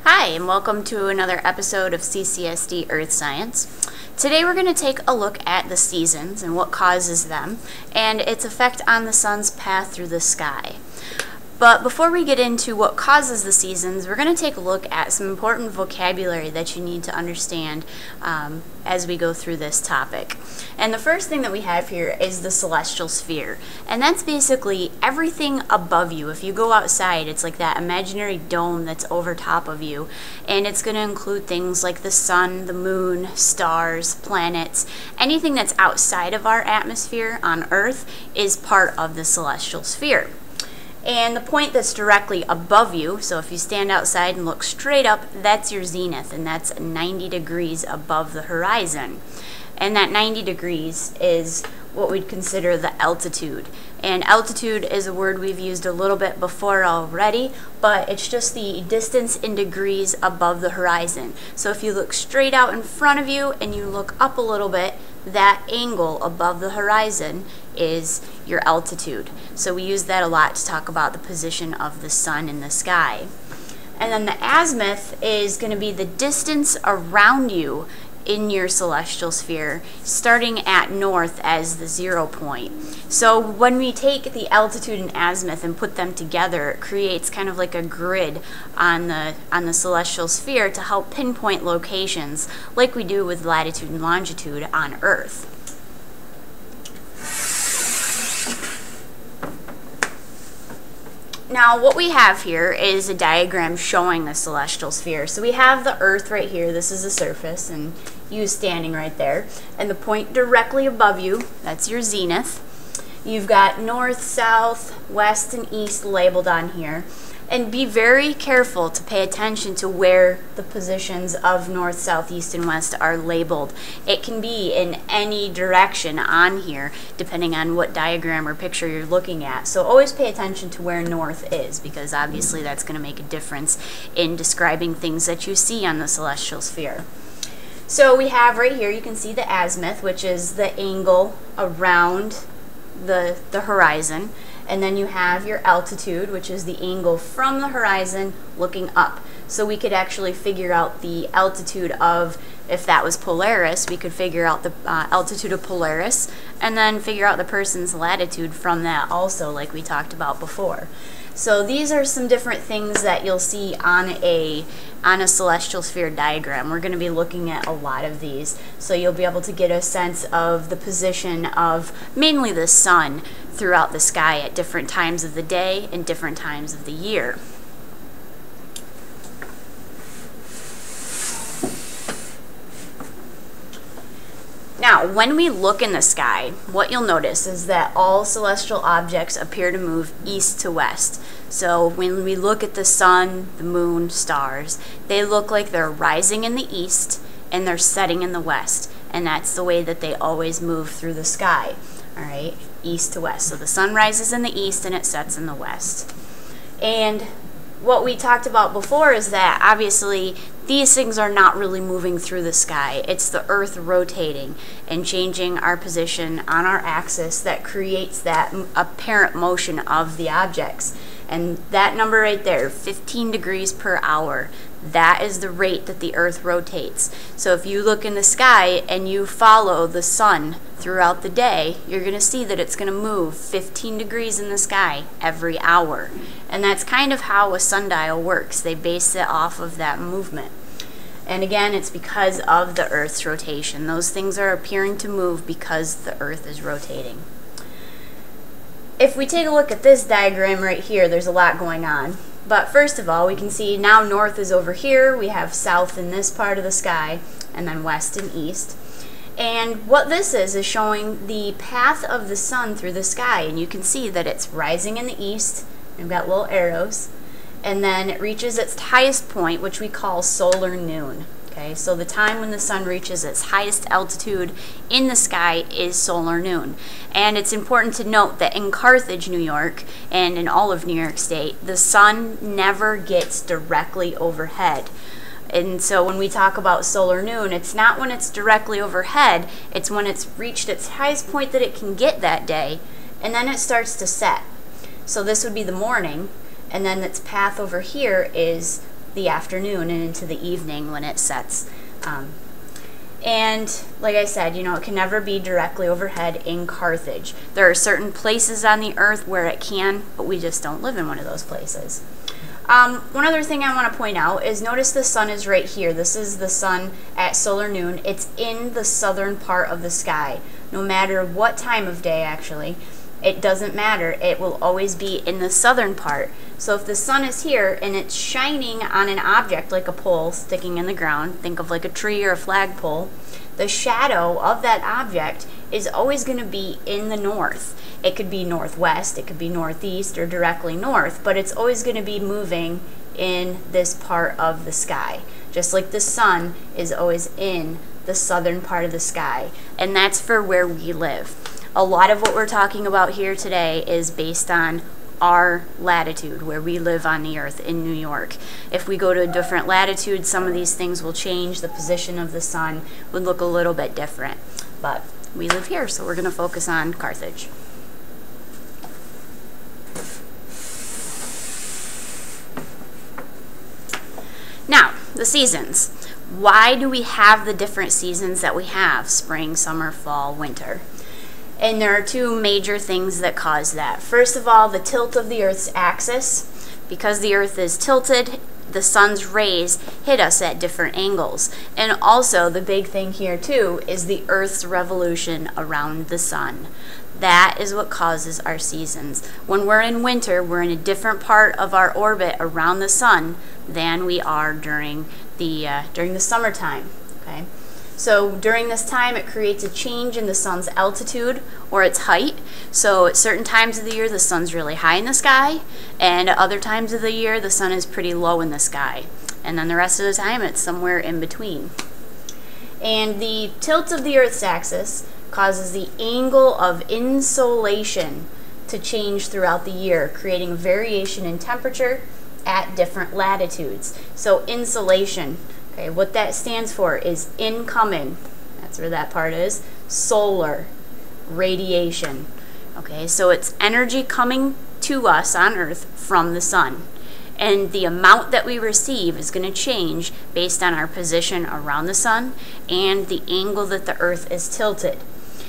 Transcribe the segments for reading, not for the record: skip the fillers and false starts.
Hi, and welcome to another episode of CCSD Earth Science. Today we're going to take a look at the seasons and what causes them, and its effect on the sun's path through the sky. But before we get into what causes the seasons, we're going to take a look at some important vocabulary that you need to understand as we go through this topic. And the first thing that we have here is the celestial sphere. And that's basically everything above you. If you go outside, it's like that imaginary dome that's over top of you. And it's going to include things like the sun, the moon, stars, planets. Anything that's outside of our atmosphere on Earth is part of the celestial sphere. And the point that's directly above you, so if you stand outside and look straight up, that's your zenith, and that's 90 degrees above the horizon. And that 90 degrees is what we'd consider the altitude. And altitude is a word we've used a little bit before already, but it's just the distance in degrees above the horizon. So if you look straight out in front of you and you look up a little bit, that angle above the horizon is your altitude. So we use that a lot to talk about the position of the sun in the sky. And then the azimuth is going to be the distance around you in your celestial sphere, starting at north as the 0 point. So when we take the altitude and azimuth and put them together, it creates kind of like a grid on the celestial sphere to help pinpoint locations like we do with latitude and longitude on Earth. Now what we have here is a diagram showing the celestial sphere. So we have the Earth right here, this is the surface, and you standing right there. And the point directly above you, that's your zenith. You've got north, south, west, and east labeled on here. And be very careful to pay attention to where the positions of north, south, east, and west are labeled. It can be in any direction on here, depending on what diagram or picture you're looking at. So always pay attention to where north is, because obviously that's going to make a difference in describing things that you see on the celestial sphere. So we have right here, you can see the azimuth, which is the angle around the horizon. And then you have your altitude, which is the angle from the horizon looking up. So we could actually figure out the altitude of, if that was Polaris, we could figure out the altitude of Polaris and then figure out the person's latitude from that also, like we talked about before. So these are some different things that you'll see on a celestial sphere diagram. We're going to be looking at a lot of these, so you'll be able to get a sense of the position of mainly the sun throughout the sky at different times of the day and different times of the year. Now, when we look in the sky, what you'll notice is that all celestial objects appear to move east to west. So when we look at the sun, the moon, stars, they look like they're rising in the east and they're setting in the west. And that's the way that they always move through the sky, all right, east to west. So the sun rises in the east and it sets in the west. And what we talked about before is that obviously these things are not really moving through the sky. It's the Earth rotating and changing our position on our axis that creates that apparent motion of the objects. And that number right there, 15 degrees per hour, that is the rate that the Earth rotates. So if you look in the sky and you follow the sun throughout the day, you're going to see that it's going to move 15 degrees in the sky every hour. And that's kind of how a sundial works. They base it off of that movement. And again, it's because of the Earth's rotation. Those things are appearing to move because the Earth is rotating. If we take a look at this diagram right here, there's a lot going on. But first of all, we can see now north is over here, we have south in this part of the sky, and then west and east. And what this is showing the path of the sun through the sky, and you can see that it's rising in the east, we've got little arrows, and then it reaches its highest point, which we call solar noon. Okay, so the time when the sun reaches its highest altitude in the sky is solar noon. And it's important to note that in Carthage, New York, and in all of New York State, the sun never gets directly overhead. And so when we talk about solar noon, it's not when it's directly overhead, it's when it's reached its highest point that it can get that day, and then it starts to set. So this would be the morning, and then its path over here is the afternoon and into the evening when it sets. And like I said, you know, it can never be directly overhead in Carthage. There are certain places on the earth where it can, but we just don't live in one of those places. One other thing I want to point out is notice the sun is right here. This is the sun at solar noon. It's in the southern part of the sky. No matter what time of day, actually, it doesn't matter. It will always be in the southern part. So if the sun is here and it's shining on an object like a pole sticking in the ground, think of like a tree or a flagpole, the shadow of that object is always going to be in the north. It could be northwest, it could be northeast, or directly north, but it's always going to be moving in this part of the sky. Just like the sun is always in the southern part of the sky. And that's for where we live. A lot of what we're talking about here today is based on our latitude, where we live on the earth in New York. If we go to a different latitude, some of these things will change. The position of the sun would look a little bit different. But we live here, so we're going to focus on Carthage. Now, the seasons. Why do we have the different seasons that we have? Spring, summer, fall, winter. And there are two major things that cause that. First of all, the tilt of the Earth's axis. Because the Earth is tilted, the sun's rays hit us at different angles. And also, the big thing here too is the Earth's revolution around the sun. That is what causes our seasons. When we're in winter, we're in a different part of our orbit around the sun than we are during the summertime. Okay? So during this time, it creates a change in the sun's altitude or its height. So at certain times of the year, the sun's really high in the sky, and at other times of the year, the sun is pretty low in the sky. And then the rest of the time, it's somewhere in between. And the tilt of the Earth's axis causes the angle of insolation to change throughout the year, creating variation in temperature at different latitudes. So insolation, okay, what that stands for is incoming, that's where that part is, solar radiation. Okay, so it's energy coming to us on Earth from the sun. And the amount that we receive is going to change based on our position around the sun and the angle that the Earth is tilted.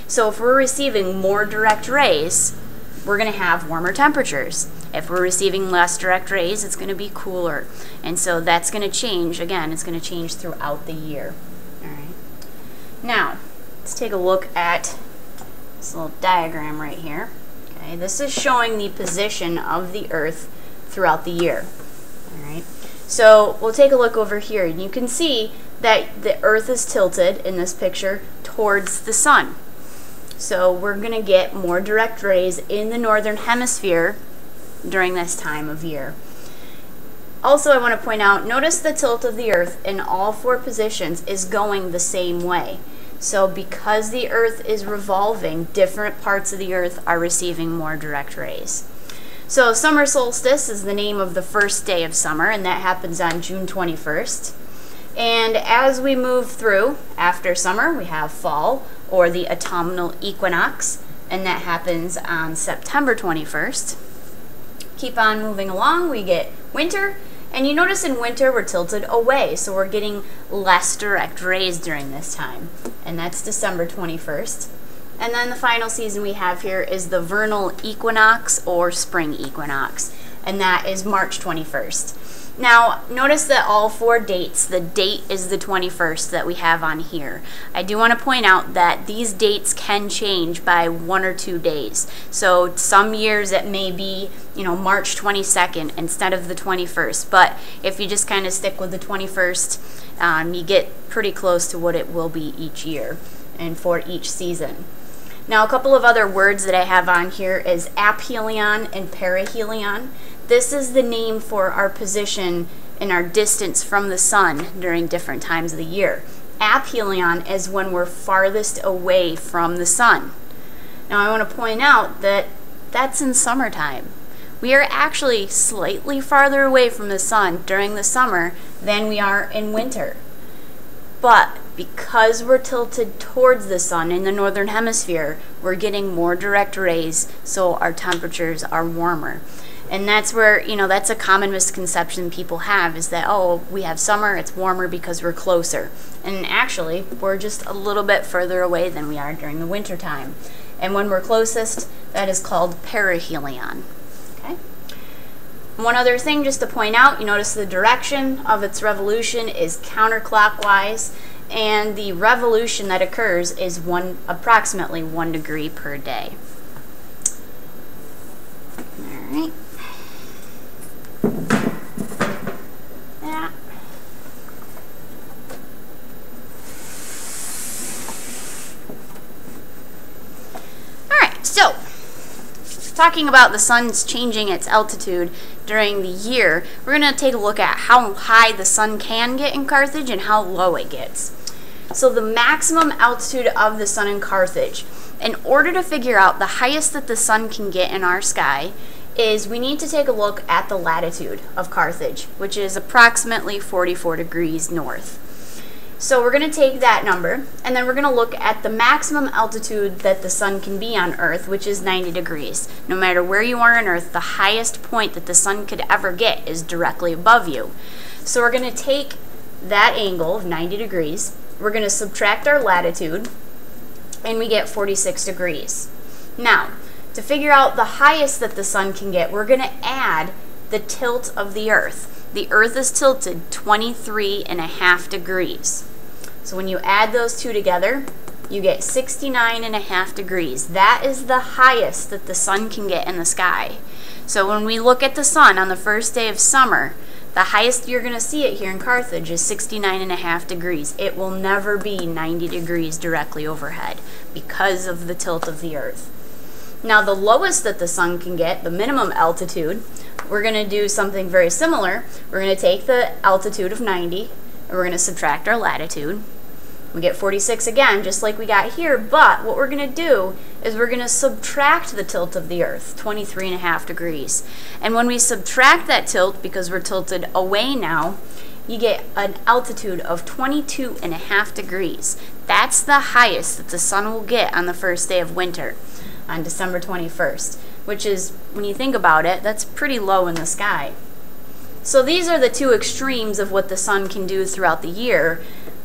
So if we're receiving more direct rays, we're going to have warmer temperatures. If we're receiving less direct rays, it's going to be cooler. And so that's going to change. Again, it's going to change throughout the year. All right. Now, let's take a look at this little diagram right here. Okay, this is showing the position of the Earth throughout the year. All right. So we'll take a look over here, and you can see that the Earth is tilted in this picture towards the sun. So we're going to get more direct rays in the northern hemisphere during this time of year. Also, I want to point out, notice the tilt of the Earth in all four positions is going the same way. So because the Earth is revolving, different parts of the Earth are receiving more direct rays. So summer solstice is the name of the first day of summer, and that happens on June 21st. And as we move through, after summer, we have fall, or the autumnal equinox, and that happens on September 21st. Keep on moving along, we get winter, and you notice in winter we're tilted away, so we're getting less direct rays during this time, and that's December 21st. And then the final season we have here is the vernal equinox or spring equinox, and that is March 21st. Now, notice that all four dates, the date is the 21st that we have on here. I do want to point out that these dates can change by 1 or 2 days. So some years it may be, March 22nd instead of the 21st. But if you just kind of stick with the 21st, you get pretty close to what it will be each year and for each season. Now, a couple of other words that I have on here is aphelion and perihelion. This is the name for our position and our distance from the sun during different times of the year. Aphelion is when we're farthest away from the sun. Now I want to point out that that's in summertime. We are actually slightly farther away from the sun during the summer than we are in winter. But because we're tilted towards the sun in the northern hemisphere, we're getting more direct rays, so our temperatures are warmer. And that's where, you know, that's a common misconception people have, is that, oh, we have summer, it's warmer because we're closer. And actually, we're just a little bit further away than we are during the winter time. And when we're closest, that is called perihelion. Okay? One other thing just to point out, you notice the direction of its revolution is counterclockwise, and the revolution that occurs is approximately 1 degree per day. All right. Yeah. All right, so talking about the sun's changing its altitude during the year, we're going to take a look at how high the sun can get in Carthage and how low it gets. So the maximum altitude of the sun in Carthage, in order to figure out the highest that the sun can get in our sky, is we need to take a look at the latitude of Carthage, which is approximately 44 degrees north. So we're going to take that number, and then we're going to look at the maximum altitude that the sun can be on Earth, which is 90 degrees. No matter where you are on Earth, the highest point that the sun could ever get is directly above you. So we're going to take that angle of 90 degrees, we're going to subtract our latitude, and we get 46 degrees. Now, to figure out the highest that the sun can get, we're going to add the tilt of the Earth. The Earth is tilted 23.5 degrees. So when you add those two together, you get 69.5 degrees. That is the highest that the sun can get in the sky. So when we look at the sun on the first day of summer, the highest you're going to see it here in Carthage is 69.5 degrees. It will never be 90 degrees directly overhead because of the tilt of the Earth. Now the lowest that the sun can get, the minimum altitude, we're going to do something very similar. We're going to take the altitude of 90 and we're going to subtract our latitude. We get 46 again, just like we got here, but what we're going to do is we're going to subtract the tilt of the Earth, 23.5 degrees. And when we subtract that tilt, because we're tilted away now, you get an altitude of 22.5 degrees. That's the highest that the sun will get on the first day of winter, on December 21st, which is, when you think about it, that's pretty low in the sky. So these are the two extremes of what the sun can do throughout the year.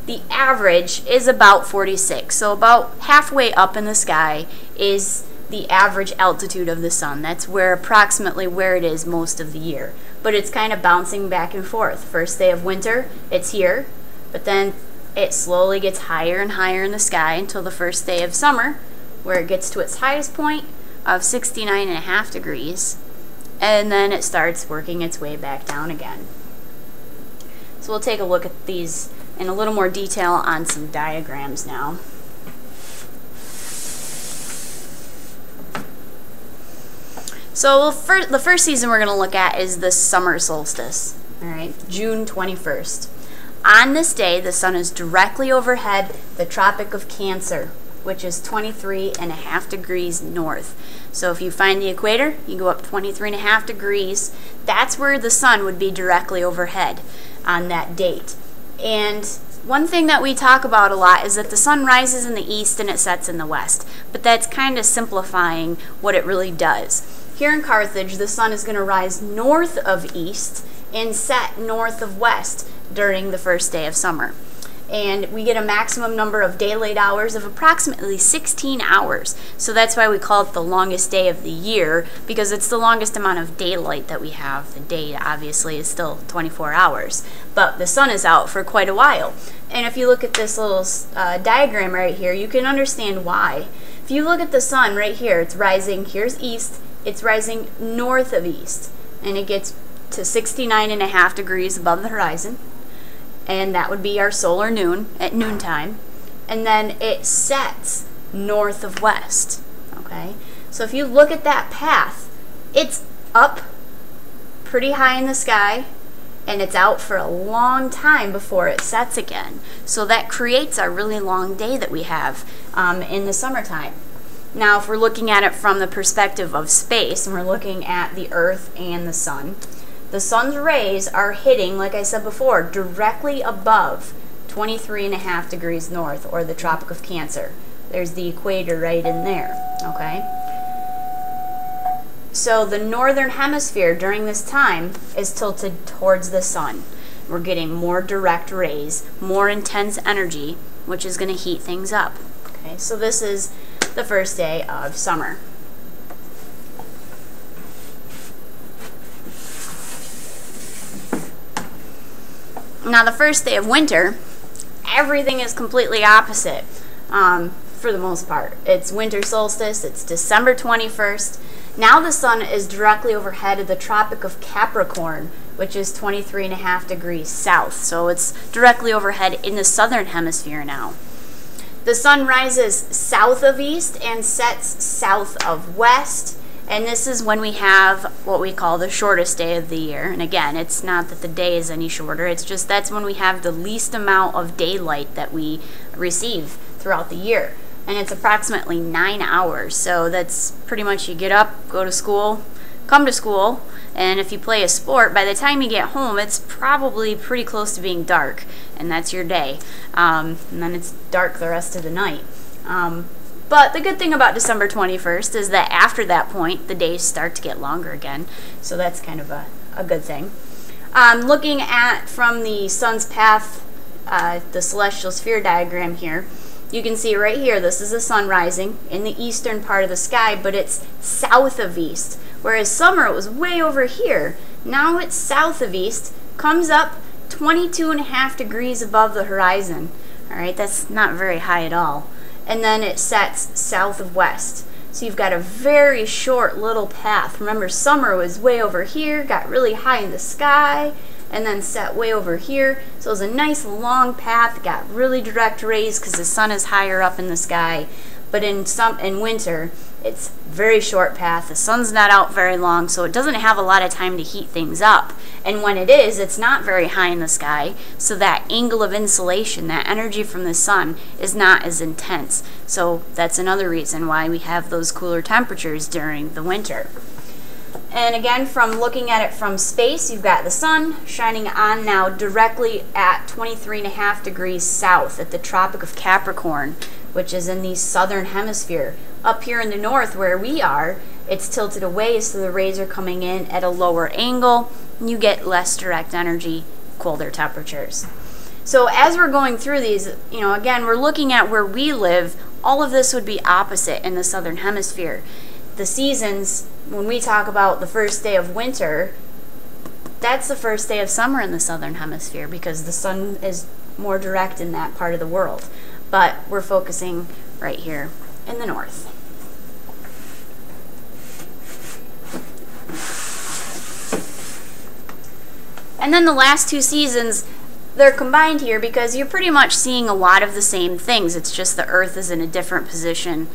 The average is about 46, so about halfway up in the sky is the average altitude of the sun. That's approximately where it is most of the year. But it's kind of bouncing back and forth. First day of winter, it's here, but then it slowly gets higher and higher in the sky until the first day of summer, where it gets to its highest point of 69.5 degrees, and then it starts working its way back down again. So we'll take a look at these in a little more detail on some diagrams now. So the first season we're going to look at is the summer solstice, all right, June 21st. On this day, the sun is directly overhead the Tropic of Cancer, which is 23.5 degrees north. So if you find the equator, you go up 23.5 degrees. That's where the sun would be directly overhead on that date. And one thing that we talk about a lot is that the sun rises in the east and it sets in the west. But that's kind of simplifying what it really does. Here in Carthage, the sun is going to rise north of east and set north of west during the first day of summer. And we get a maximum number of daylight hours of approximately 16 hours. So that's why we call it the longest day of the year, because it's the longest amount of daylight that we have. The day obviously is still 24 hours, but the sun is out for quite a while. And if you look at this little diagram right here, you can understand why. If you look at the sun right here, it's rising, here's east, it's rising north of east, and it gets to 69.5 degrees above the horizon. And that would be our solar noon at noontime, and then it sets north of west, okay? So if you look at that path, it's up pretty high in the sky, and it's out for a long time before it sets again. So that creates our really long day that we have in the summertime. Now, if we're looking at it from the perspective of space, and we're looking at the Earth and the sun, the sun's rays are hitting, like I said before, directly above 23.5 degrees north, or the Tropic of Cancer. There's the equator right in there, okay? So the northern hemisphere during this time is tilted towards the sun. We're getting more direct rays, more intense energy, which is going to heat things up. Okay, so this is the first day of summer. Now the first day of winter, everything is completely opposite for the most part. It's winter solstice, it's December 21st. Now the sun is directly overhead of the Tropic of Capricorn, which is 23.5 degrees south. So it's directly overhead in the southern hemisphere now. The sun rises south of east and sets south of west. And this is when we have what we call the shortest day of the year. And again, it's not that the day is any shorter, it's just that's when we have the least amount of daylight that we receive throughout the year. And it's approximately 9 hours. So that's pretty much you get up, go to school, come to school, and if you play a sport, by the time you get home, it's probably pretty close to being dark, and that's your day. And then it's dark the rest of the night. But the good thing about December 21st is that after that point, the days start to get longer again. So that's kind of a good thing. Looking at from the sun's path, the celestial sphere diagram here, you can see right here, this is the sun rising in the eastern part of the sky, but it's south of east. Whereas summer, it was way over here. Now it's south of east, comes up 22.5 degrees above the horizon. All right, that's not very high at all. And then it sets south of west. So you've got a very short little path. Remember, summer was way over here, got really high in the sky, and then set way over here. So it was a nice long path, got really direct rays because the sun is higher up in the sky. But in winter, it's very short path. The sun's not out very long, so it doesn't have a lot of time to heat things up. And when it is, it's not very high in the sky, so that angle of insolation, that energy from the sun, is not as intense. So that's another reason why we have those cooler temperatures during the winter. And again, from looking at it from space, you've got the sun shining on now directly at 23.5 degrees south at the Tropic of Capricorn, which is in the southern hemisphere. Up here in the north where we are, it's tilted away, so the rays are coming in at a lower angle, and you get less direct energy, colder temperatures. So as we're going through these, again, we're looking at where we live. All of this would be opposite in the southern hemisphere. The seasons, when we talk about the first day of winter, that's the first day of summer in the southern hemisphere because the sun is more direct in that part of the world. But we're focusing right here in the north. And then the last two seasons, they're combined here because you're pretty much seeing a lot of the same things. It's just the Earth is in a different position,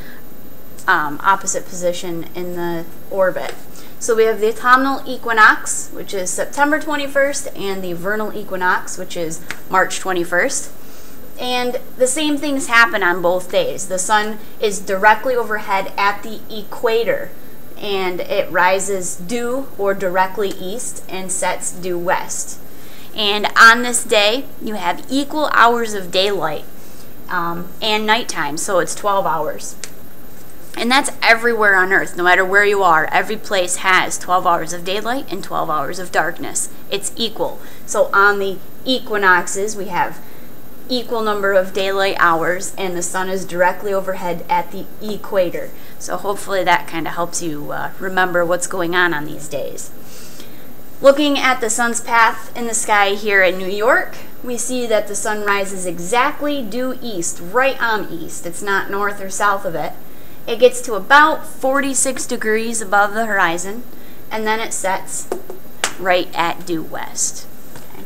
opposite position in the orbit. So we have the autumnal equinox, which is September 21st, and the vernal equinox, which is March 21st. And the same things happen on both days. The sun is directly overhead at the equator, and it rises due or directly east and sets due west. And on this day, you have equal hours of daylight and nighttime, so it's 12 hours. And that's everywhere on Earth, no matter where you are. Every place has 12 hours of daylight and 12 hours of darkness. It's equal. So on the equinoxes, we have equal number of daylight hours, and the sun is directly overhead at the equator. So hopefully that kind of helps you remember what's going on these days. Looking at the sun's path in the sky here in New York, we see that the sun rises exactly due east, right on east. It's not north or south of it. It gets to about 46 degrees above the horizon, and then it sets right at due west. Okay.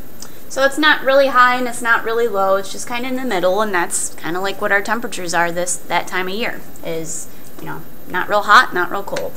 So it's not really high and it's not really low. It's just kind of in the middle, and that's kind of like what our temperatures are that time of year. Is, not real hot, not real cold.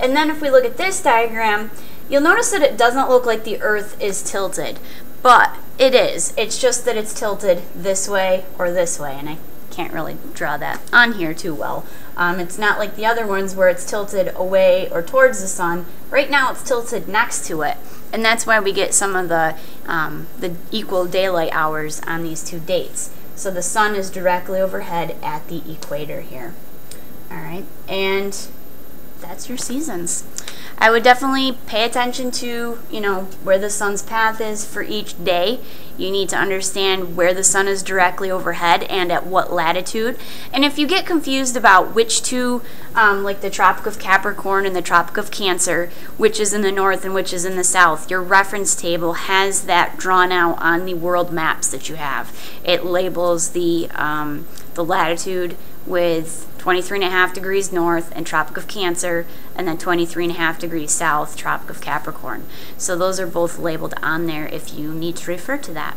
And then if we look at this diagram, you'll notice that it doesn't look like the Earth is tilted, but it is. It's just that it's tilted this way or this way, and I can't really draw that on here too well. It's not like the other ones where it's tilted away or towards the sun. Right now it's tilted next to it, and that's why we get some of the equal daylight hours on these two dates. So the sun is directly overhead at the equator here. All right, and that's your seasons. I would definitely pay attention to, where the sun's path is for each day. You need to understand where the sun is directly overhead and at what latitude. And if you get confused about which two, like the Tropic of Capricorn and the Tropic of Cancer, which is in the north and which is in the south, your reference table has that drawn out on the world maps that you have. It labels the latitude with 23.5 degrees north and Tropic of Cancer, and then 23.5 degrees south, Tropic of Capricorn. So those are both labeled on there if you need to refer to that.